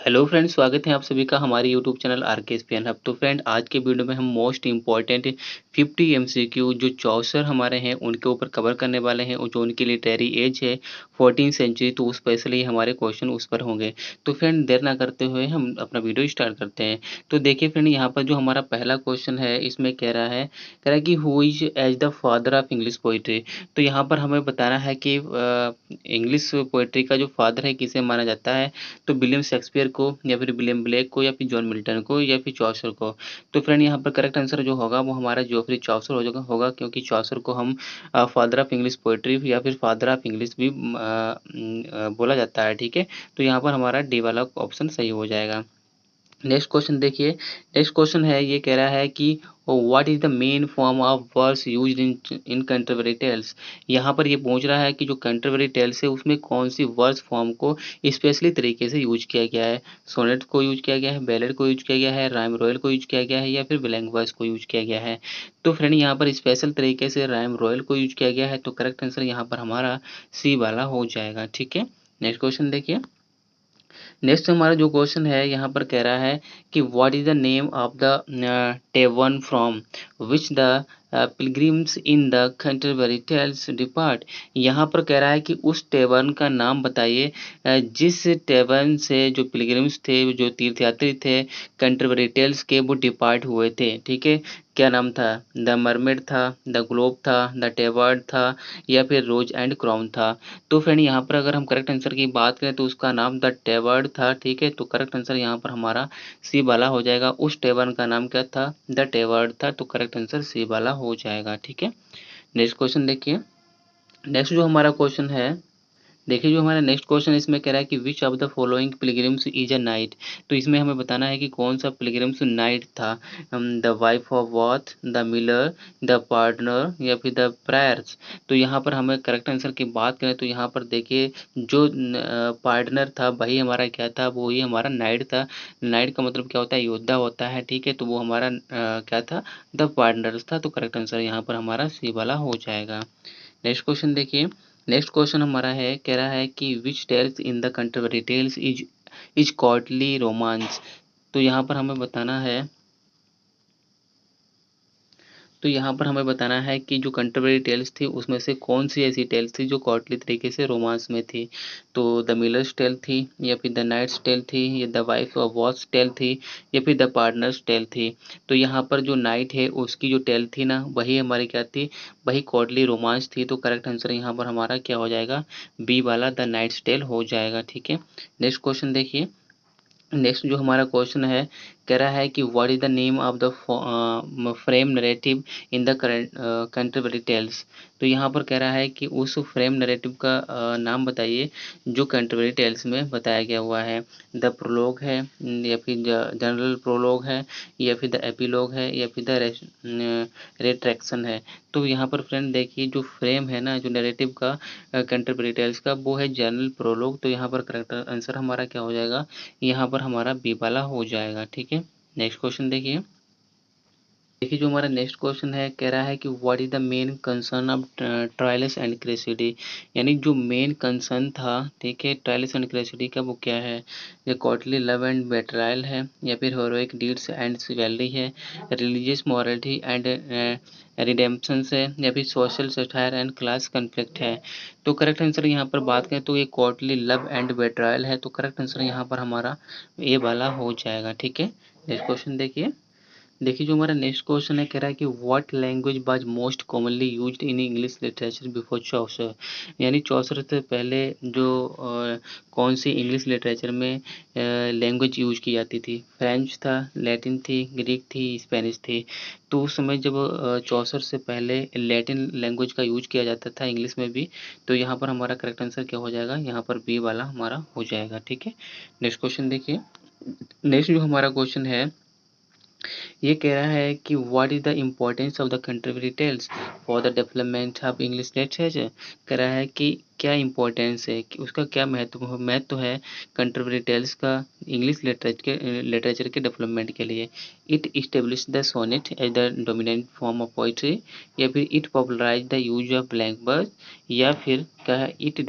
Hello friends, स्वागत है आप सभी का हमारे यूट्यूब चैनल आरकेएसपीएन हब। तो फ्रेंड, आज के वीडियो में हम मोस्ट इम्पॉर्टेंट 50 एमसीक्यू जो चौसर हमारे हैं उनके ऊपर कवर करने वाले हैं, और जो उनकी लिटरेरी एज है 14 सेंचुरी, तो स्पेशली हमारे क्वेश्चन उस पर होंगे। तो फ्रेंड, देर ना करते हुए हम अपना वीडियो स्टार्ट करते हैं। तो देखिए फ्रेंड, यहाँ पर जो हमारा पहला क्वेश्चन है इसमें कह रहा है कि who is as the father of English poetry. तो यहाँ पर हमें बताना है कि इंग्लिश पोइट्री का जो फादर है किसे माना जाता है। तो विलियम शेक्सपियर को, या फिर विलियम ब्लेक को, या फिर जॉन मिल्टन को, या फिर चौसर को। तो फ्रेंड, यहाँ पर करेक्ट आंसर जो होगा वो हमारा जोफ्री चौसर होगा, क्योंकि चौसर को हम फादर ऑफ इंग्लिश पोइट्री या फिर फादर ऑफ इंग्लिश भी बोला जाता है। ठीक है, तो यहाँ पर हमारा डी वाला ऑप्शन सही हो जाएगा। नेक्स्ट क्वेश्चन देखिए। नेक्स्ट क्वेश्चन है, ये कह रहा है कि what is the main form of verse used in Canterbury Tales. यहाँ पर ये पूछ रहा है कि जो कंट्रोवर्सी टेल्स है उसमें कौन सी वर्स फॉर्म को स्पेशली तरीके से यूज किया गया है। सोनेट को यूज किया गया है, बैलेड को यूज किया गया है, राइम रॉयल को यूज किया गया है, या फिर ब्लैंक वर्स को यूज किया गया है। तो फ्रेंड, यहाँ पर स्पेशल तरीके से राइम रॉयल को यूज किया गया है, तो करेक्ट आंसर यहाँ पर हमारा सी वाला हो जाएगा। ठीक है, नेक्स्ट क्वेश्चन देखिए। नेक्स्ट हमारा जो क्वेश्चन है यहाँ पर कह रहा है कि what is the name of the tavern from which the pilgrims in the Canterbury Tales depart. यहाँ पर कह रहा है कि उस टेवन का नाम बताइए जिस टेवन से जो पिलग्रिम्स थे, जो तीर्थयात्री थे, कैंटरबरी टेल्स के, वो डिपार्ट हुए थे। ठीक है, क्या नाम था? द मरमेड था, द ग्लोब था, द टेवर्ड था, या फिर रोज एंड क्राउन था। तो फ्रेंड, यहाँ पर अगर हम करेक्ट आंसर की बात करें तो उसका नाम द टेवर्ड था। ठीक है, तो करेक्ट आंसर यहाँ पर हमारा सी वाला हो जाएगा। उस टेवर्न का नाम क्या था? द टेवर्ड था, तो करेक्ट आंसर सी वाला हो जाएगा। ठीक है, नेक्स्ट क्वेश्चन देखिए। नेक्स्ट जो हमारा क्वेश्चन है, देखिए जो हमारा नेक्स्ट क्वेश्चन इसमें कह रहा है कि which of the following pilgrims is a knight. तो इसमें हमें बताना है कि कौन सा पिलग्रिम्स नाइट था। The wife of Bath, the miller, the pardoner, या फिर द प्रायर्स। तो यहाँ पर हमें करेक्ट आंसर की बात करें तो यहाँ पर देखिए जो पार्टनर था वही हमारा क्या था, वो ही हमारा नाइट था। नाइट का मतलब क्या होता है? योद्धा होता है। ठीक है, तो वो हमारा क्या था? द पार्टनर्स था, तो करेक्ट आंसर यहाँ पर हमारा सी वाला हो जाएगा। नेक्स्ट क्वेश्चन देखिए। नेक्स्ट क्वेश्चन हमारा है, कह रहा है कि which tales in the Canterbury Tales is courtly romance. तो यहाँ पर हमें बताना है, तो यहाँ पर हमें बताना है कि जो कंट्रोवर्सी टेल्स थी उसमें से कौन सी ऐसी टेल्स थी जो कॉर्टली तरीके से रोमांस में थी। तो द मिलर्स टेल थी, या फिर द नाइट्स टेल थी, या the wife of watch tale थी, या फिर द पार्टनर्स टेल थी। तो यहाँ पर जो नाइट है उसकी जो टेल थी ना, वही हमारी क्या थी? वही कॉर्टली रोमांस थी, तो करेक्ट आंसर यहाँ पर हमारा क्या हो जाएगा? बी वाला द नाइट्स टेल हो जाएगा। ठीक है, नेक्स्ट क्वेश्चन देखिए। नेक्स्ट जो हमारा क्वेश्चन है, कह रहा है कि what is the name of the frame narrative in the Canterbury Tales. तो यहाँ पर कह रहा है कि उस फ्रेम नरेटिव का नाम बताइए जो कंट्रोवर्सी टेल्स में बताया गया हुआ है। द प्रोलॉग है, या फिर जनरल प्रोलॉग है, या फिर द एपिलॉग है, या फिर द रेट्रैक्शन है। तो यहाँ पर फ्रेंड देखिए जो फ्रेम है ना, जो नरेटिव का कंट्रोवर्सी टेल्स का, वो है जनरल प्रोलॉग। तो यहाँ पर करेक्ट आंसर हमारा क्या हो जाएगा? यहाँ पर हमारा बी वाला हो जाएगा। ठीक है, नेक्स्ट क्वेश्चन देखिए। देखिए जो हमारा नेक्स्ट क्वेश्चन है, कह रहा है कि what is the main concern of Troilus and Criseyde. यानी जो मेन कंसर्न था, ठीक है, ट्रायल्स एंड क्रेसिडी का, वो क्या है? ये कॉर्टली लव एंड बेट्रायल है, या फिर हेरोइक डीड्स एंड चिवैल्री है, रिलीजियस मॉरलिटी एंड रिडेम्पशन है, या फिर social satire and class conflict है। तो करेक्ट आंसर यहाँ पर बात करें तो ये कॉर्टली लव एंड बेट्रायल है, तो करेक्ट आंसर यहाँ पर हमारा ए वाला हो जाएगा। ठीक है, नेक्स्ट क्वेश्चन देखिए। देखिए जो हमारा नेक्स्ट क्वेश्चन है, कह रहा है कि what language was most commonly used in English literature before Chaucer. यानी चौसर से पहले जो कौन सी इंग्लिश लिटरेचर में लैंग्वेज यूज की जाती थी? फ्रेंच था, लैटिन थी, ग्रीक थी, स्पेनिश थी। तो उस समय जब चौसर से पहले लैटिन लैंग्वेज का यूज किया जाता था इंग्लिश में भी। तो यहाँ पर हमारा करेक्ट आंसर क्या हो जाएगा? यहाँ पर बी वाला हमारा हो जाएगा। ठीक है, नेक्स्ट क्वेश्चन देखिए। नेक्स्ट जो हमारा क्वेश्चन है, ये कह रहा है कि what is the importance of the contributory tales for the development of English literature. कह रहा है कि क्या इम्पोर्टेंस है, कि उसका क्या महत्व है कंट्रीब्यूटरी टेल्स का इंग्लिश लिटरेचर के डेवलपमेंट के लिए। It establish the sonnet as the dominant form of poetry, या फिर it popularize the use of blank verse, या फिर क्या है, it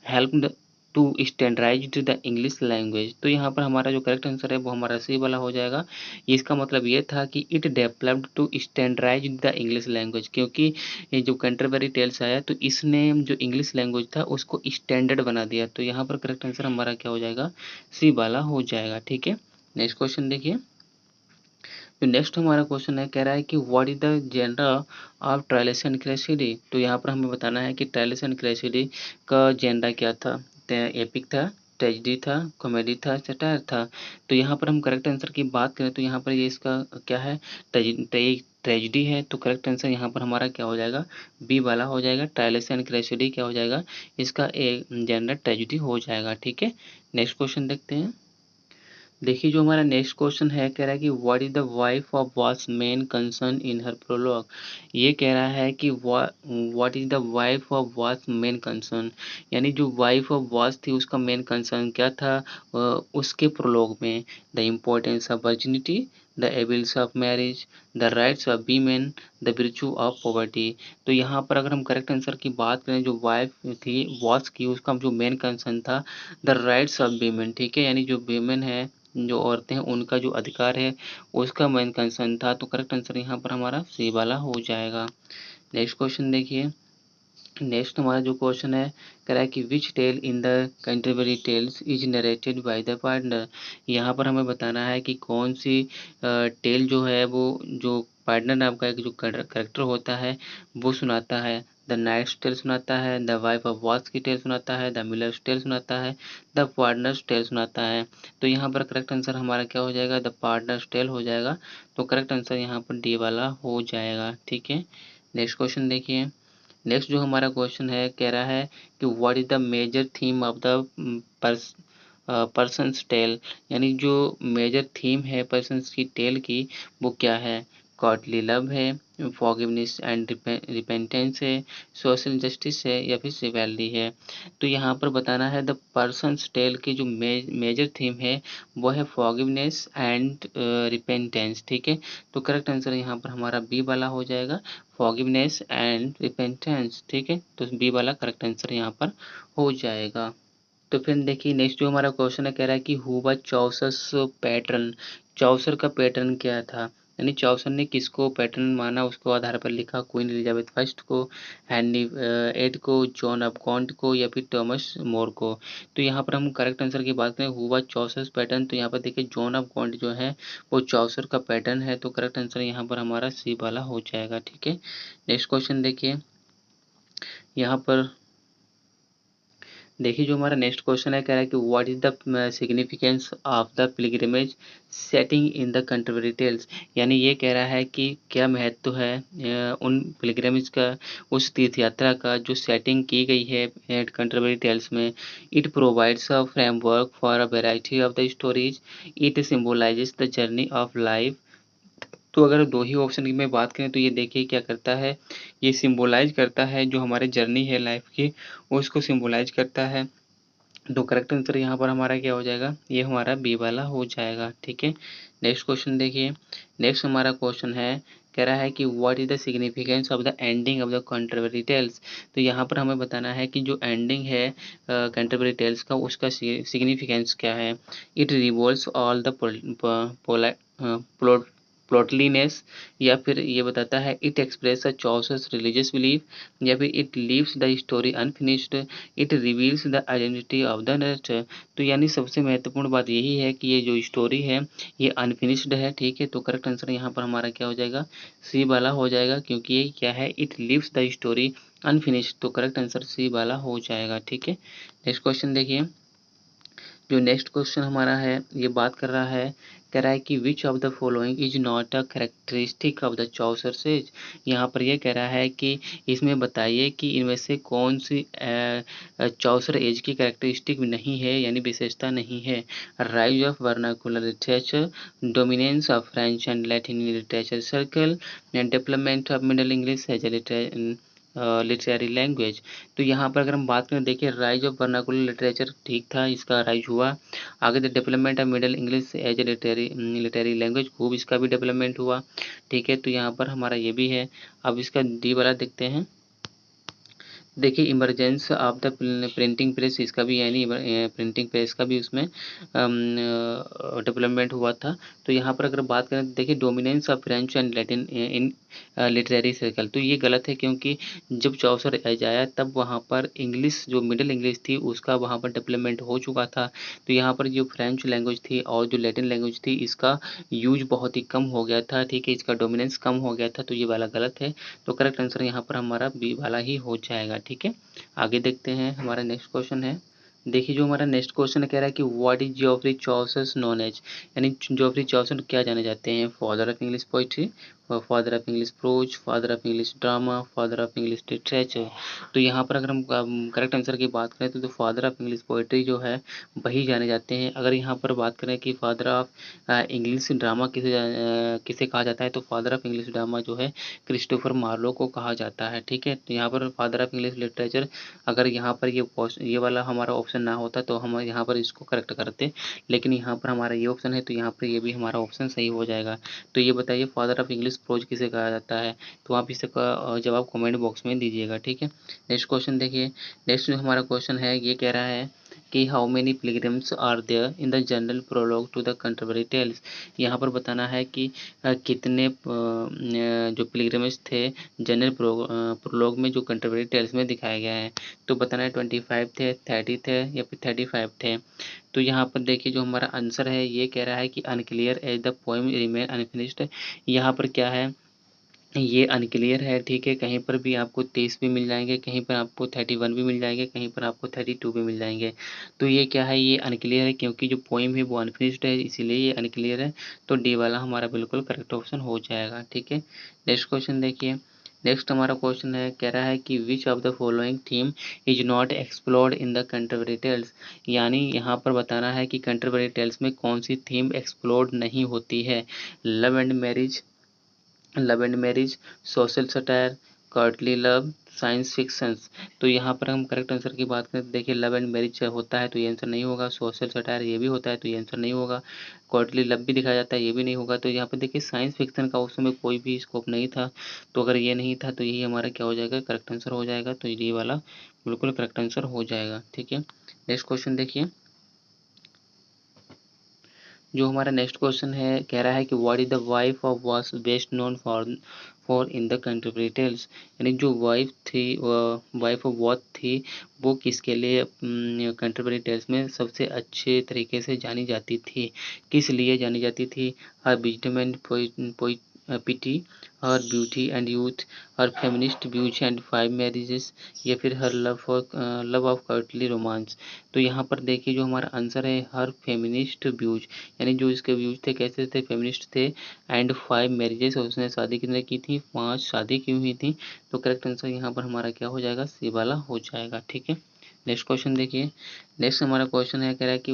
help to standardized the English language. तो यहाँ पर हमारा जो करेक्ट आंसर है वो हमारा सी वाला हो जाएगा। इसका मतलब ये था कि it developed to standardize the English language, क्योंकि ये जो कैंटरबरी टेल्स आया तो इसने जो इंग्लिश लैंग्वेज था उसको स्टैंडर्ड बना दिया। तो यहाँ पर करेक्ट आंसर हमारा क्या हो जाएगा, सी वाला हो जाएगा। ठीक है, नेक्स्ट क्वेश्चन देखिए। तो नेक्स्ट हमारा क्वेश्चन है, कह रहा है कि what is the genre of Troilus and Criseyde. तो यहाँ पर हमें बताना है कि ट्रायलस एंड क्रेसिडी का जेनर क्या था। एपिक था, ट्रेजेडी था, कॉमेडी था, सटायर था। तो यहाँ पर हम करेक्ट आंसर की बात करें तो यहाँ पर ये इसका क्या है, ट्रेजेडी है। तो करेक्ट आंसर यहाँ पर हमारा क्या हो जाएगा, बी वाला हो जाएगा। ट्रायलस एंड क्रेसिडी क्या हो जाएगा, इसका एक जेनर ट्रेजेडी हो जाएगा। ठीक है, नेक्स्ट क्वेश्चन देखते हैं। देखिए जो हमारा नेक्स्ट क्वेश्चन है, कह रहा है कि what is the wife of वॉस main concern in her prologue. ये कह रहा है कि what is the wife of वॉस मेन कंसर्न, यानी जो वाइफ ऑफ वॉस थी उसका मेन कंसर्न क्या था उसके प्रोलॉग में। The importance of virginity, the evils of marriage, the rights of women, the virtue of poverty. तो यहाँ पर अगर हम करेक्ट आंसर की बात करें, जो वाइफ थी वॉस की, उसका जो मेन कंसर्न था द राइट्स ऑफ वीमेन। ठीक है, यानी जो वीमेन है, जो औरतें हैं, उनका जो अधिकार है उसका मेन कंसर्न था। तो करेक्ट आंसर यहाँ पर हमारा सी वाला हो जाएगा। नेक्स्ट क्वेश्चन देखिए। नेक्स्ट हमारा जो क्वेश्चन है, कह रहा है कि which tale in the Canterbury tales is narrated by the partner. यहाँ पर हमें बताना है कि कौन सी टेल जो है वो जो पार्टनर नाम का एक जो करेक्टर होता है वो सुनाता है। द नाइट्स टेल सुनाता है, द वाइफ ऑफ वॉस की टेल सुनाता है, द मिलर्स टेल सुनाता है, द पार्टनर्स टेल सुनाता है। तो यहाँ पर करेक्ट आंसर हमारा क्या हो जाएगा, द पार्टनर्स टेल हो जाएगा। तो करेक्ट आंसर यहाँ पर डी वाला हो जाएगा। ठीक है, नेक्स्ट क्वेश्चन देखिए। नेक्स्ट जो हमारा क्वेश्चन है, कह रहा है कि what is the major theme of the parson's tale, यानी जो मेजर थीम है पर्सन्स की टेल की वो क्या है। गॉडली लव है, फॉरगिवनेस एंड रिपेंटेंस है, सोशल जस्टिस है, या फिर सिवैलिटी है। तो यहाँ पर बताना है द पर्सन्स टेल की जो मेजर थीम है वो है फॉरगिवनेस एंड रिपेंटेंस। ठीक है, तो करेक्ट आंसर यहाँ पर हमारा बी वाला हो जाएगा, फॉरगिवनेस एंड रिपेंटेंस। ठीक है, तो बी वाला करेक्ट आंसर यहाँ पर हो जाएगा। तो फिर देखिए नेक्स्ट जो हमारा क्वेश्चन है, कह रहा है कि हु वाज चौसर्स पैटर्न। चौसर का पैटर्न क्या था, यानी चौसर ने किसको पैटर्न माना, उसको आधार पर लिखा। क्वीन एलिजाबेथ फर्स्ट को, हेनरी एट को, जॉन ऑफ गॉन्ट को, या फिर थॉमस मोर को। तो यहाँ पर हम करेक्ट आंसर की बात करें, हु वाज चौसर्स पैटर्न, तो यहाँ पर देखिए जॉन ऑफ गॉन्ट जो है वो चौसर का पैटर्न है। तो करेक्ट आंसर यहाँ पर हमारा सी वाला हो जाएगा। ठीक है, नेक्स्ट क्वेश्चन देखिए। यहाँ पर देखिए जो हमारा नेक्स्ट क्वेश्चन है, कह रहा है कि what is the significance of the pilgrimage setting in the Canterbury tales, यानी ये कह रहा है कि क्या महत्व है उन पिलग्रिमेज का, उस तीर्थ यात्रा का जो सेटिंग की गई है कैंटरबरी टेल्स में। It provides a framework for a variety of the stories, it symbolizes the journey of life. तो अगर दो ही ऑप्शन की मैं बात करें तो ये देखिए क्या करता है, ये सिम्बोलाइज करता है जो हमारे जर्नी है लाइफ की, उसको सिम्बोलाइज करता है। तो करेक्ट आंसर यहाँ पर हमारा क्या हो जाएगा, ये हमारा बी वाला हो जाएगा। ठीक है, नेक्स्ट क्वेश्चन देखिए। नेक्स्ट हमारा क्वेश्चन है, कह रहा है कि what is the significance of the ending of the Canterbury tales. तो यहाँ पर हमें बताना है कि जो एंडिंग है कैंटरबरी टेल्स का उसका सिग्निफिकेंस क्या है। It revolves all the plot plotlines, या फिर ये बताता है it express a choices religious belief, या फिर it leaves the story unfinished, it reveals the identity of the narrator. तो यानी सबसे महत्वपूर्ण बात यही है कि ये जो स्टोरी है ये अनफिनिश्ड है। ठीक है, तो करेक्ट आंसर यहाँ पर हमारा क्या हो जाएगा, सी वाला हो जाएगा, क्योंकि ये क्या है, it leaves the story unfinished. तो करेक्ट आंसर सी वाला हो जाएगा। ठीक है, नेक्स्ट क्वेश्चन देखिए। जो नेक्स्ट क्वेश्चन हमारा है ये बात कर रहा है, कह रहा है कि which of the following is not a characteristic of the Chaucer says. यहाँ पर ये कह रहा है कि इसमें बताइए कि इनमें से कौन सी चौसर एज की कैरेक्टरिस्टिक नहीं है, यानी विशेषता नहीं है। Rise of vernacular literature, dominance of French and Latin literature circle, development of Middle English as a literary language. तो यहाँ पर अगर हम बात करें, देखिए राइज ऑफ वर्नाकुलर लिटरेचर ठीक था, इसका राइज हुआ। आगे the development of Middle English as a literary language, खूब इसका भी डेवलपमेंट हुआ। ठीक है, तो यहाँ पर हमारा ये भी है। अब इसका डी वाला देखते हैं। देखिए emergence of the printing press, इसका भी यानी प्रिंटिंग प्रेस का भी उसमें डेवलपमेंट हुआ था। तो यहाँ पर अगर बात करें तो देखिए dominance of French and Latin in literary circle, तो ये गलत है क्योंकि जब चौसर एज आया तब वहाँ पर इंग्लिश जो मिडिल इंग्लिश थी उसका वहाँ पर डेवलपमेंट हो चुका था। तो यहाँ पर जो फ्रेंच लैंग्वेज थी और जो लैटिन लैंग्वेज थी इसका यूज बहुत ही कम हो गया था, ठीक है, इसका डोमिनेंस कम हो गया था, तो ये वाला गलत है। तो करेक्ट आंसर यहाँ पर हमारा बी वाला ही हो जाएगा, ठीक है। आगे देखते हैं, हमारा नेक्स्ट क्वेश्चन है। देखिए जो हमारा नेक्स्ट क्वेश्चन कह रहा है कि what is Geoffrey Chaucer known as, यानी जोफ्री चौसर क्या जाने जाते हैं? Father of English poetry, father of English prose, father of English drama, father of English literature. तो यहाँ पर अगर हम करेक्ट आंसर की बात करें तो फादर ऑफ इंग्लिश पोइट्री जो है वही जाने जाते हैं। अगर यहाँ पर बात करें कि फादर ऑफ इंग्लिश ड्रामा किसे कहा जाता है, तो फादर ऑफ इंग्लिश ड्रामा जो है क्रिस्टोफर मार्लो को कहा जाता है, ठीक है। तो यहाँ पर फादर ऑफ इंग्लिश लिटरेचर, अगर यहाँ पर ये वाला हमारा ऑप्शन ना होता तो हम यहाँ पर इसको करेक्ट करते, लेकिन यहाँ पर हमारा ये ऑप्शन है तो यहाँ पर ये भी हमारा ऑप्शन सही हो जाएगा। तो ये बताइए फादर ऑफ इंग्लिश प्रोज किसे कहा जाता है? तो आप इसका जवाब कमेंट बॉक्स में दीजिएगा, ठीक है। नेक्स्ट क्वेश्चन देखिए, नेक्स्ट जो हमारा क्वेश्चन है ये कह रहा है कि how many pilgrims are there in the general prologue to the Canterbury tales. यहाँ पर बताना है कि कितने जो पिलग्रिम्स थे जनरल प्रोलॉग में जो कैंटरबरी टेल्स में दिखाया गया है। तो बताना है 25 थे, 30 थे या फिर 35 थे। तो यहाँ पर देखिए जो हमारा आंसर है ये कह रहा है कि unclear as the poem remain unfinished. यहाँ पर क्या है, ये अनक्लियर है, ठीक है। कहीं पर भी आपको 23 भी मिल जाएंगे, कहीं पर आपको 31 भी मिल जाएंगे, कहीं पर आपको 32 भी मिल जाएंगे। तो ये क्या है, ये अनक्लियर है क्योंकि जो पोइम है वो अनफिनिश्ड है, इसीलिए ये अनक्लियर है। तो डी वाला हमारा बिल्कुल करेक्ट ऑप्शन हो जाएगा, ठीक है। नेक्स्ट क्वेश्चन देखिए, नेक्स्ट हमारा क्वेश्चन है कह रहा है कि which of the following theme is not explored in the Canterbury tales, यानी यहाँ पर बताना है कि कैंटरबरी टेल्स में कौन सी थीम एक्सप्लोर्ड नहीं होती है। Love and marriage, love and marriage, social satire, Curtly love, science fictions. तो यहाँ पर हम करेक्ट आंसर की बात करें तो देखिए लव एंड मैरिज होता है तो ये आंसर नहीं होगा, सोशल सटायर ये भी होता है तो ये आंसर नहीं होगा, कर्टली लव भी दिखाया जाता है ये भी नहीं होगा। तो यहाँ पर देखिए साइंस फिक्शन का उसमें कोई भी स्कोप नहीं था, तो अगर ये नहीं था तो यही हमारा क्या हो जाएगा, करेक्ट आंसर हो जाएगा। तो ये वाला बिल्कुल करेक्ट आंसर हो जाएगा, ठीक है। नेक्स्ट क्वेश्चन देखिए, जो हमारा नेक्स्ट क्वेश्चन है कह रहा है कि what is the wife of वाज best known for for in the Canterbury tales, यानी जो वाइफ थी, वाइफ ऑफ वॉट थी, वो किसके लिए कैंटरबरी टेल्स में सबसे अच्छे तरीके से जानी जाती थी, किस लिए जानी जाती थी? Her wisdom and pity, her beauty and youth, her feminist views and 5 marriages, या फिर her love of courtly romance. तो यहाँ पर देखिए जो हमारा आंसर है हर फेमिनिस्ट व्यूज, यानी जो इसके व्यूज थे कैसे थे, फेमिनिस्ट थे। एंड 5 मैरिजेस, और उसने शादी कितने की थी, 5 शादी की हुई थी। तो करेक्ट आंसर यहाँ पर हमारा क्या हो जाएगा, सी वाला हो जाएगा, ठीक है। नेक्स्ट क्वेश्चन देखिए, नेक्स्ट हमारा क्वेश्चन है कह रहा है कि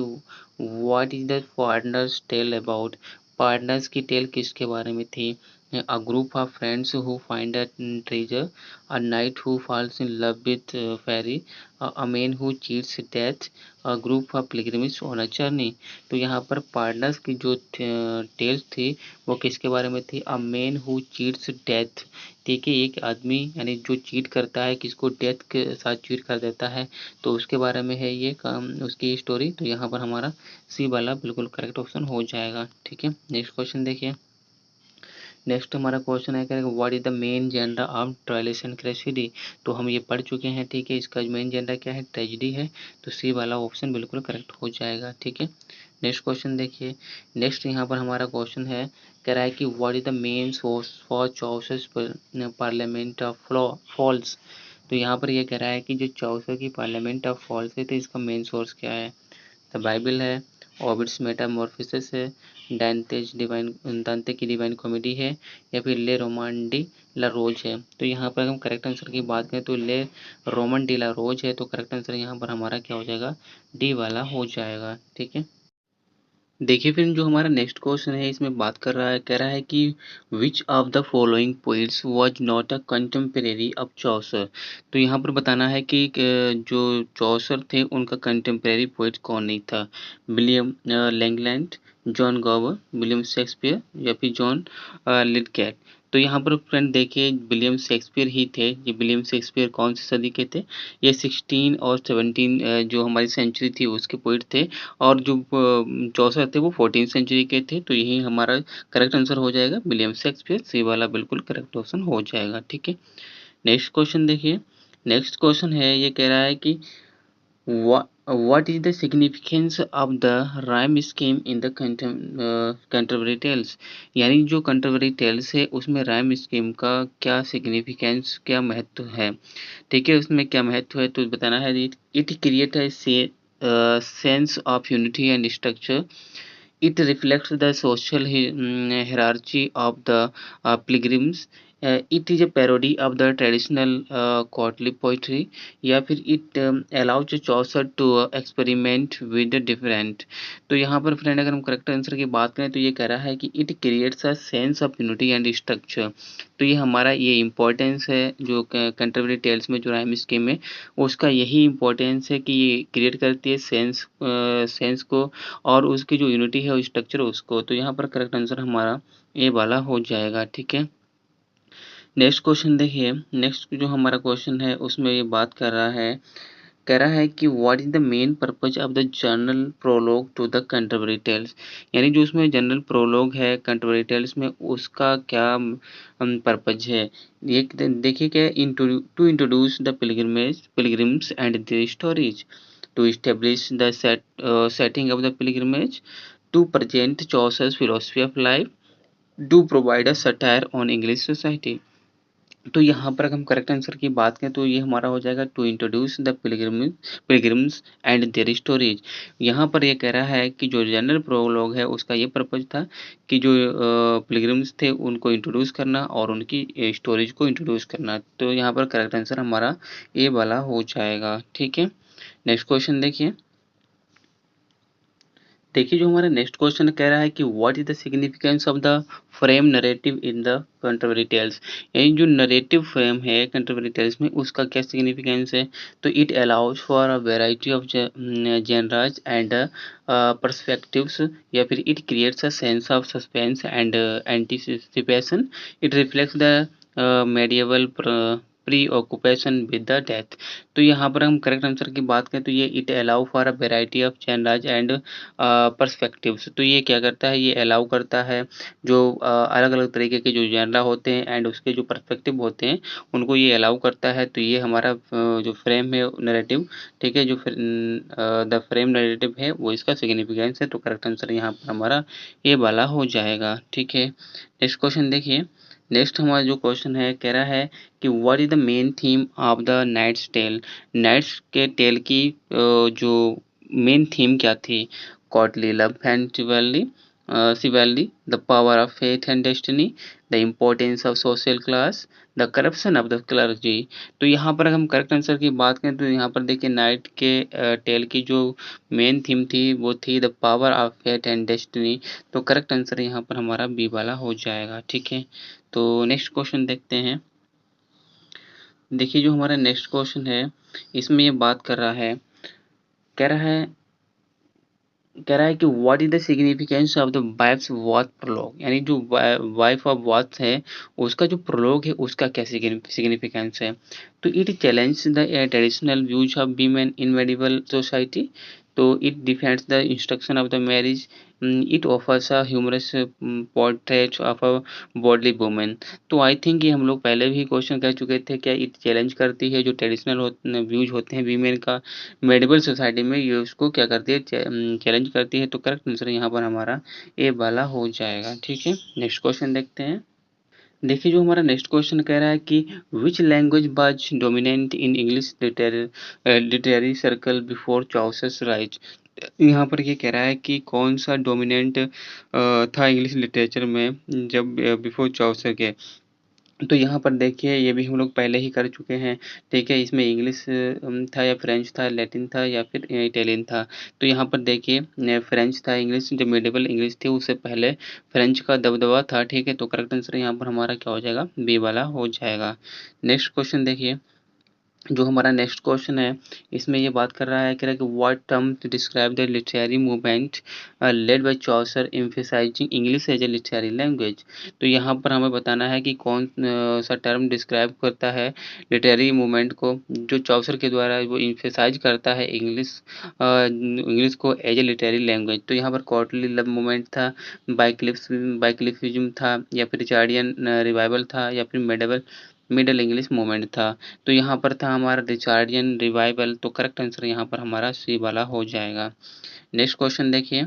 what is the partner's tale about, partner's की टेल किसके बारे में थी? A group of friends who find a treasure, a knight who falls in love with fairy, a man who cheats death, a group of pilgrims on a journey. तो यहाँ पर partners की जो टेल्स थी वो किसके बारे में थी? अ मैन हु चीट्स डेथ, ठीक है, एक आदमी यानी जो चीट करता है, किसको, डेथ के साथ चीट कर देता है, तो उसके बारे में है ये काम, उसकी स्टोरी। तो यहाँ पर हमारा सी वाला बिल्कुल करेक्ट ऑप्शन हो जाएगा, ठीक है। नेक्स्ट क्वेश्चन देखिए, नेक्स्ट हमारा क्वेश्चन है करेगा what is the main gender of Troilus and Criseyde. तो हम ये पढ़ चुके हैं, ठीक है, इसका मेन जेंडर क्या है, ट्रेजिडी है। तो सी वाला ऑप्शन बिल्कुल करेक्ट हो जाएगा, ठीक है। नेक्स्ट क्वेश्चन देखिए, नेक्स्ट यहाँ पर हमारा क्वेश्चन है कह रहा है कि what is the main source for चौसस पार्लियामेंट ऑफ फॉल्स। तो यहाँ पर ये कह रहा है कि जो चौसर की पार्लियामेंट ऑफ फॉल्स है तो इसका मेन सोर्स क्या है? द बाइबल है, ओविड्स मेटामॉर्फोसिस है, दांते की डिवाइन कॉमेडी है, या फिर ले रोमान डी ला रोज है। तो यहाँ पर हम करेक्ट आंसर की बात करें तो ले रोमन डी ला रोज है, तो करेक्ट आंसर यहाँ पर हमारा क्या हो जाएगा, डी वाला हो जाएगा, ठीक है। देखिए फिर जो हमारा नेक्स्ट क्वेश्चन है इसमें बात कर रहा है, कह रहा है कि which of the following poets was not a contemporary of चौसर। तो यहाँ पर बताना है कि जो चौसर थे उनका कंटेम्परेरी पोइट कौन नहीं था? William Langland, John Gower, William Shakespeare, या फिर जॉन लिथगेट। तो यहाँ पर फ्रेंड देखिए विलियम शेक्सपियर ही थे। ये विलियम शेक्सपियर कौन सी सदी के थे? ये 16 और 17 जो हमारी सेंचुरी थी उसके पोइट थे, और जो चौसर थे वो 14 सेंचुरी के थे। तो यही हमारा करेक्ट आंसर हो जाएगा विलियम शेक्सपियर। सी वाला बिल्कुल करेक्ट ऑप्शन हो जाएगा। ठीक है, नेक्स्ट क्वेश्चन देखिए। नेक्स्ट क्वेश्चन है, ये कह रहा है कि what is the significance of the rhyme scheme in the Canterbury Tales? यानी जो कंटरबरी टेल्स है उसमें राइम स्कीम का क्या सिग्निफिकेंस, क्या महत्व है? ठीक है, उसमें क्या महत्व है तो बताना है। It create a sense of unity and structure. It reflects the social hierarchy of the pilgrims. It is a parody of the traditional courtly poetry, या फिर it allows Chaucer to experiment with the different। तो यहाँ पर friend अगर हम correct answer की बात करें तो ये कह रहा है कि it creates a sense of unity and structure. तो ये हमारा ये इम्पोर्टेंस है जो कंटेम्परेरी टेल्स में जो राइम स्कीम है उसका यही इम्पोर्टेंस है कि ये क्रिएट करती है सेंस को, और उसकी जो यूनिटी है वो स्ट्रक्चर उसको। तो यहाँ पर करेक्ट आंसर हमारा ए वाला हो जाएगा। ठीक है, नेक्स्ट क्वेश्चन देखिए। नेक्स्ट जो हमारा क्वेश्चन है उसमें ये बात कर रहा है, कह रहा है कि what is the main purpose of the general prologue to the Canterbury tales? यानी जो उसमें जनरल प्रोलॉग है कैंटरबरी टेल्स में उसका क्या पर्पज है? ये देखिए क्या, to introduce the pilgrims and their stories, to establish the setting of the pilgrimage, to present Chaucer's philosophy of life, to provide a satire on English society। तो यहाँ पर अगर हम करेक्ट आंसर की बात करें तो ये हमारा हो जाएगा to introduce the pilgrims and their stories. यहाँ पर ये कह रहा है कि जो जनरल प्रोलॉग है उसका ये पर्पज था कि जो पिलग्रिम्स थे उनको इंट्रोड्यूस करना और उनकी स्टोरीज को इंट्रोड्यूस करना। तो यहाँ पर करेक्ट आंसर हमारा ए वाला हो जाएगा। ठीक है, नेक्स्ट क्वेश्चन देखिए। देखिए जो हमारा नेक्स्ट क्वेश्चन कह रहा है कि what is the significance of the frame narrative in the Canterbury Tales? यानी जो नरेटिव फ्रेम है कंट्रोवर्सी टेल्स में उसका क्या सिग्निफिकेंस है? तो it allows for a variety of genres and perspectives, या फिर it creates a sense of suspense and anticipation. It reflects the medieval preoccupation with the death. तो यहाँ पर हम करेक्ट आंसर की बात करें तो ये it allow for a variety of genres and perspectives. तो ये क्या करता है, ये अलाउ करता है जो अलग अलग तरीके के जो जेनरा होते हैं एंड उसके जो पर्सपेक्टिव होते हैं उनको ये अलाउ करता है। तो ये हमारा जो फ्रेम है नरेटिव, ठीक है, जो द फ्रेम नरेटिव है वो इसका सिग्निफिकेंस है। तो करेक्ट आंसर यहाँ पर हमारा ये वाला हो जाएगा। ठीक है, नेक्स्ट क्वेश्चन देखिए। नेक्स्ट हमारा जो क्वेश्चन है कह रहा है कि what is the main theme of the knight's tale? Knight's के टेल की जो मेन थीम क्या थी? Courtly love and chivalry, the power of faith and destiny, the importance of social class, the corruption of the clergy. तो यहाँ पर अगर हम करेक्ट आंसर की बात करें तो यहाँ पर देखिए नाइट के टेल की जो मेन थीम थी वो थी the power of faith and destiny. तो करेक्ट आंसर यहाँ पर हमारा बी वाला हो जाएगा। ठीक है, तो नेक्स्ट क्वेश्चन देखते हैं। देखिए जो हमारा नेक्स्ट क्वेश्चन है इसमें ये बात कर रहा है, कह रहा है कह रहा है कि what is the significance of the wife's Bath prologue? यानी जो वाइफ ऑफ वॉथ है उसका जो प्रोलॉग है उसका क्या सिग्निफिकेंस है? तो it challenge the traditional views of women in medieval society. तो it defends the institution of the marriage. It offers a humorous portrait of a bawdy women. तो आई थिंक ये हम लोग पहले भी क्वेश्चन कर चुके थे, क्या इट चैलेंज करती है जो ट्रेडिशनल व्यूज होते हैं वीमेन का मेडिवल सोसाइटी में, ये उसको क्या करती है, चैलेंज करती है। तो करेक्ट आंसर यहाँ पर हमारा ए वाला हो जाएगा। ठीक है, नेक्स्ट क्वेश्चन देखते हैं। देखिए जो हमारा नेक्स्ट क्वेश्चन कह रहा है कि which language was dominant in English literary circle before Chaucer's rise? यहाँ पर ये कह रहा है कि कौन सा डोमिनेंट था इंग्लिश लिटरेचर में जब बिफोर चौसर के। तो यहाँ पर देखिए ये भी हम लोग पहले ही कर चुके हैं। ठीक है, इसमें इंग्लिश था या फ्रेंच था, लैटिन था या फिर इटालियन था। तो यहाँ पर देखिए फ्रेंच था। इंग्लिश जो मेडिवल इंग्लिश थी उससे पहले फ्रेंच का दबदबा था। ठीक है, तो करेक्ट आंसर यहाँ पर हमारा क्या हो जाएगा, बी वाला हो जाएगा। नेक्स्ट क्वेश्चन देखिए। जो हमारा नेक्स्ट क्वेश्चन है इसमें ये बात कर रहा है कह रहा है कि what term to describe the literary movement led by Chaucer emphasizing English as a literary language. तो यहाँ पर हमें बताना है कि कौन सा टर्म डिस्क्राइब करता है लिटरेरी मूवमेंट को जो चॉसर के द्वारा वो एम्फसाइज करता है इंग्लिश को एज ए लिटरेरी लैंग्वेज। तो यहाँ पर कॉर्टली लव मूवमेंट था, बाइक्लिफिज्म था, या फिर रिचार्डियन रिवाइवल था, या फिर मिडल इंग्लिश मूवमेंट था। तो यहाँ पर था हमारा रिचार्डियन रिवाइवल। तो करेक्ट आंसर यहाँ पर हमारा सी वाला हो जाएगा। नेक्स्ट क्वेश्चन देखिए।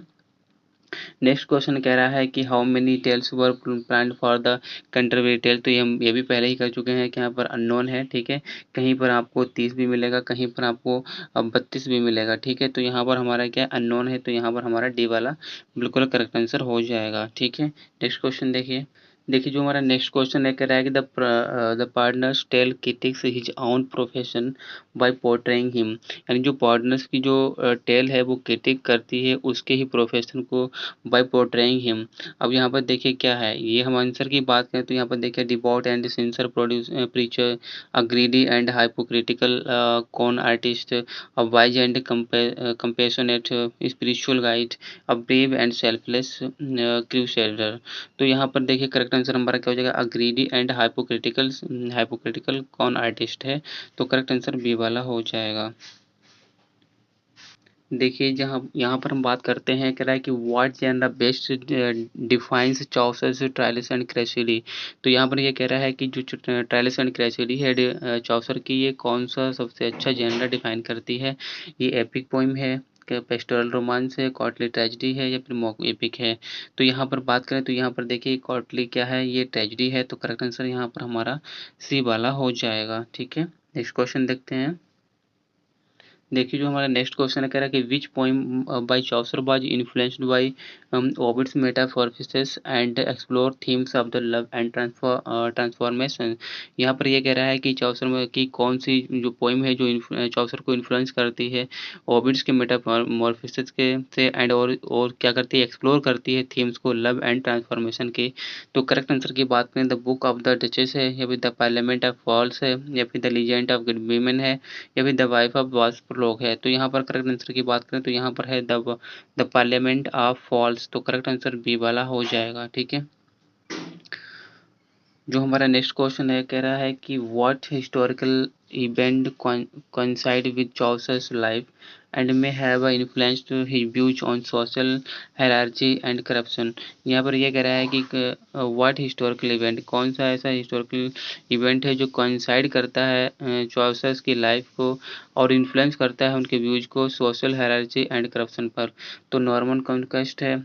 नेक्स्ट क्वेश्चन कह रहा है कि how many tales were planned for the contributory tale. तो ये भी पहले ही कर चुके हैं कि यहाँ पर अननोन है, ठीक है। कहीं पर आपको 30 भी मिलेगा, कहीं पर आपको 32 भी मिलेगा, ठीक है। तो यहाँ पर हमारा क्या अननोन है, तो यहाँ पर हमारा डी वाला बिल्कुल करेक्ट आंसर हो जाएगा, ठीक है। नेक्स्ट क्वेश्चन देखिए। देखिए जो हमारा नेक्स्ट क्वेश्चन है कह रहा है कि the partner's tale critics his own profession by portraying him. यानी जो पार्टनर्स की जो टेल है वो क्रिटिक करती है उसके ही प्रोफेशन को बाय पोर्ट्रेइंग हिम। अब यहाँ पर देखिए क्या है, ये हम आंसर की बात करें तो यहाँ पर देखिए devote and sincere preacher, a greedy and hypocritical cone artist, a wise and compassionate spiritual guide, a brave and selfless crusader. तो यहाँ पर देखिए करेक्ट आंसर हमारा क्या हो जाएगा, अग्रीडी एंड हाइपोक्रिटिकल कौन आर्टिस्ट है। तो करेक्ट आंसर बी वाला हो जाएगा। देखिए जहाँ यहाँ पर हम बात करते हैं कह रहा है कि what genre best defines Chaucer's Troilus and Criseyde. तो यहाँ पर ये कह रहा है कि जो ट्रायलिस एंड क्रेसिडी है चॉसर की, ये कौन सा सबसे अच्छा जेनर डिफाइन करती है। ये एपिक पोइम है, पेस्टोरल रोमांस है, कॉटली ट्रेजिडी है, या फिर मॉक एपिक है। तो यहाँ पर बात करें तो यहाँ पर देखिए कॉटली क्या है, ये ट्रेजिडी है। तो करेक्ट आंसर यहाँ पर हमारा सी वाला हो जाएगा, ठीक है। नेक्स्ट क्वेश्चन देखते हैं। देखिए जो हमारा नेक्स्ट क्वेश्चन है कह रहा है कि which poem by Chaucer was influenced by Ovid's Metamorphoses and explore themes of the love and transformation. यहाँ पर ये कह रहा है कि चौसर में की कौन सी जो पोइम है जो चौसर को इन्फ्लुएंस करती है ओविड्स के मेटाफॉर्सिस के से एंड और क्या करती है, एक्सप्लोर करती है थीम्स को लव एंड ट्रांसफॉर्मेशन के। तो करेक्ट आंसर की बात करें the book of the duchess है, या फिर द पार्लियामेंट ऑफ फॉल्स है, या फिर the legend of good women है, या फिर द वाइफ ऑफ वास प्रोलोग है। तो यहाँ पर करेक्ट आंसर की बात करें तो यहाँ पर है द पार्लियामेंट ऑफ फॉल्स। तो करेक्ट आंसर बी वाला हो जाएगा, ठीक है। जो हमारा नेक्स्ट क्वेश्चन है कह रहा है कि what historical event coincide with Chaucer's life and may have influenced his views on social hierarchy and corruption। यहाँ पर यह कह रहा है कि व्हाट हिस्टोरिकल इवेंट, कौन सा ऐसा हिस्टोरिकल इवेंट है जो कोइंसाइड करता है चॉसर्स की लाइफ को और इन्फ्लुएंस करता है उनके व्यूज को सोशल हायरार्की एंड करप्शन पर। तो नॉर्मन कॉन्क्वेस्ट है,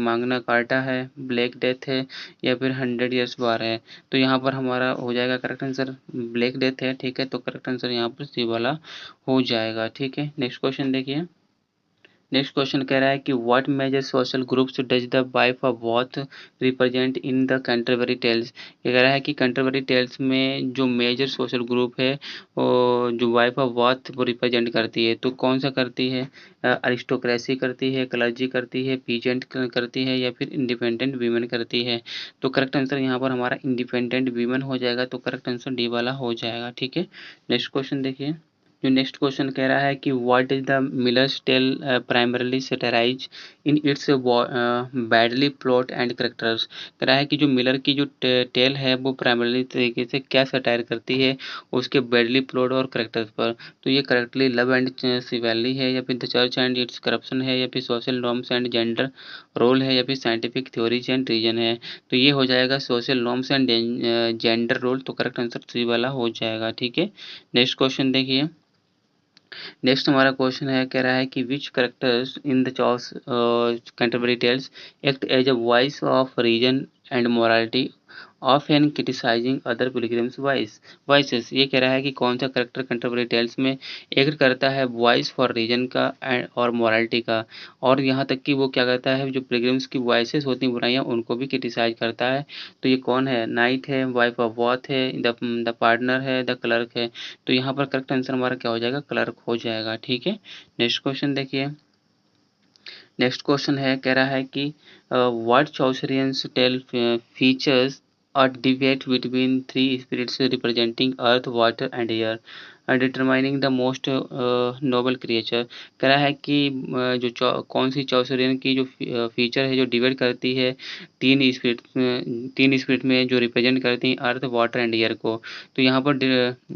मांगना कार्टा है, ब्लैक डेथ है, या फिर 100 ईयर्स वार है। तो यहाँ पर हमारा हो जाएगा करेक्ट आंसर ब्लैक डेथ है, ठीक है। तो करेक्ट आंसर यहाँ पर सी वाला हो जाएगा, ठीक है। नेक्स्ट क्वेश्चन देखिए। नेक्स्ट क्वेश्चन कह रहा है कि what major social groups does the wife of Bath represent in the Canterbury Tales. ये कह रहा है कि कैंटरबरी टेल्स में जो मेजर सोशल ग्रुप है वो जो वाइफ ऑफ वॉथ वो रिप्रेजेंट करती है। तो कौन सा करती है, अरिस्टोक्रेसी करती है, क्लर्जी करती है, पीजेंट करती है, या फिर इंडिपेंडेंट वीमेन करती है। तो करेक्ट आंसर यहाँ पर हमारा इंडिपेंडेंट वीमेन हो जाएगा। तो करेक्ट आंसर डी वाला हो जाएगा, ठीक है। नेक्स्ट क्वेश्चन देखिए। जो नेक्स्ट क्वेश्चन कह रहा है कि what is the Miller's Tale primarily satirize in its bawdy plot and characters. कह रहा है कि जो मिलर की जो टेल है वो प्राइमरली तरीके से क्या सटायर करती है उसके बैडली प्लॉट और करेक्टर्स पर। तो ये करेक्टली लव एंड सिवेली है, या फिर the church and its corruption है, या फिर social norms and gender role है, या फिर साइंटिफिक थ्योरीज एंड रीजन है। तो ये हो जाएगा social norms and gender role. तो करेक्ट आंसर सी वाला हो जाएगा, ठीक है। नेक्स्ट क्वेश्चन देखिए। नेक्स्ट हमारा क्वेश्चन है कह रहा है कि विच करेक्टर्स इन द चॉस Canterbury Tales act as a voice of reason and morality of an criticizing other pilgrims voices. ये कह रहा है कि कौन सा करेक्टर कैंटरबरी टेल्स में एक्ट करता है वॉइस फॉर रीजन का और मोरालिटी का, और यहाँ तक कि वो क्या करता है जो पिलग्रिम्स की वॉइसेस होती हैं बुराइयाँ उनको भी क्रिटिसाइज करता है। तो ये कौन है, नाइट है, वाइफ ऑफ वॉथ है, द पार्टनर है, द क्लर्क है। तो यहाँ पर करेक्ट आंसर हमारा क्या हो जाएगा, क्लर्क हो जाएगा, ठीक है। नेक्स्ट क्वेश्चन देखिए। नेक्स्ट क्वेश्चन है कह रहा है कि what Chaucerian tale features a debate between three spirits representing earth water and air. Determining the most noble creature. कह रहा है कि कौन सी चौसरियन की जो फीचर है जो डिवाइड करती है तीन स्पिरिट में जो रिप्रेजेंट करती हैं अर्थ, वाटर एंड एयर को। तो यहाँ पर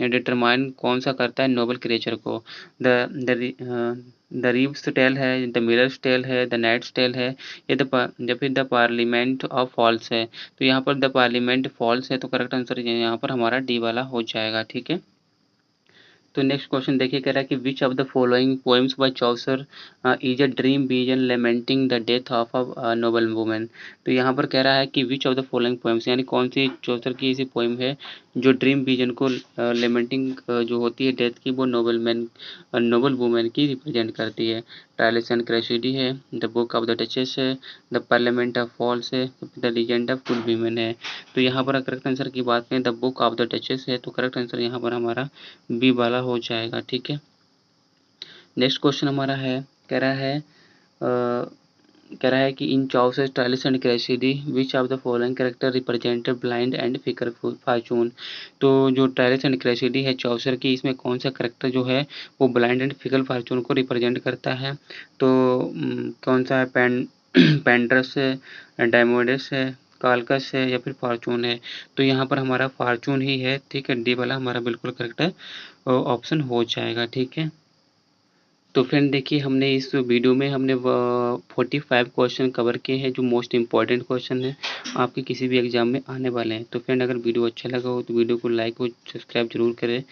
डिटरमाइन कौन सा करता है नोबल क्रिएचर को। द रीव्स टेल है, द मिरर्स टेल है, द नाइट्स टेल है, या फिर द पार्लियामेंट ऑफ फॉल्स है। तो यहाँ पर द पार्लियामेंट फॉल्स है, तो करेक्ट आंसर यहाँ पर हमारा डी वाला हो जाएगा। ठीक है, तो नेक्स्ट क्वेश्चन देखिए, कह रहा है कि which of the following poems by Chaucer is a dream vision lamenting the death of a noble women. तो यहाँ पर कह रहा है कि which of the following poems, यानी कौन सी चौसर की ऐसी पोएम है जो ड्रीम विजन को लेमेंटिंग जो होती है डेथ की, वो नोबल वुमेन की रिप्रेजेंट करती है। ट्रायल्स एंड क्रेसिडी है, the book of the duchess है, द पार्लियामेंट ऑफ फॉल्स है, the legend of good women है। तो यहाँ पर करेक्ट आंसर की बात करें the book of the duchess है, तो करेक्ट आंसर यहाँ पर हमारा बी वाला हो जाएगा। ठीक है, नेक्स्ट क्वेश्चन हमारा है, कह रहा है कह रहा है कि in Chaucer Troilus and Criseyde which of the following character represented blind and fickle fortune. तो जो ट्रायल्स एंड क्रेसिडी है चौसर की, इसमें कौन सा करेक्टर जो है वो ब्लाइंड एंड फिकल फॉर्चून को रिप्रेजेंट करता है। तो कौन सा है, पेंड्रस है, डायमोडस है, कालकस है, या फिर फॉर्चून है। तो यहाँ पर हमारा फॉर्चून ही है। ठीक है, डी वाला हमारा बिल्कुल करेक्ट ऑप्शन हो जाएगा। ठीक है, तो फ्रेंड देखिए, हमने इस वीडियो में हमने 45 क्वेश्चन कवर किए हैं जो मोस्ट इंपॉर्टेंट क्वेश्चन है आपके किसी भी एग्जाम में आने वाले हैं। तो फ्रेंड अगर वीडियो अच्छा लगा हो तो वीडियो को लाइक और सब्सक्राइब जरूर करें।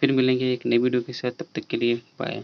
फिर मिलेंगे एक नई वीडियो के साथ, तब तक के लिए बाय।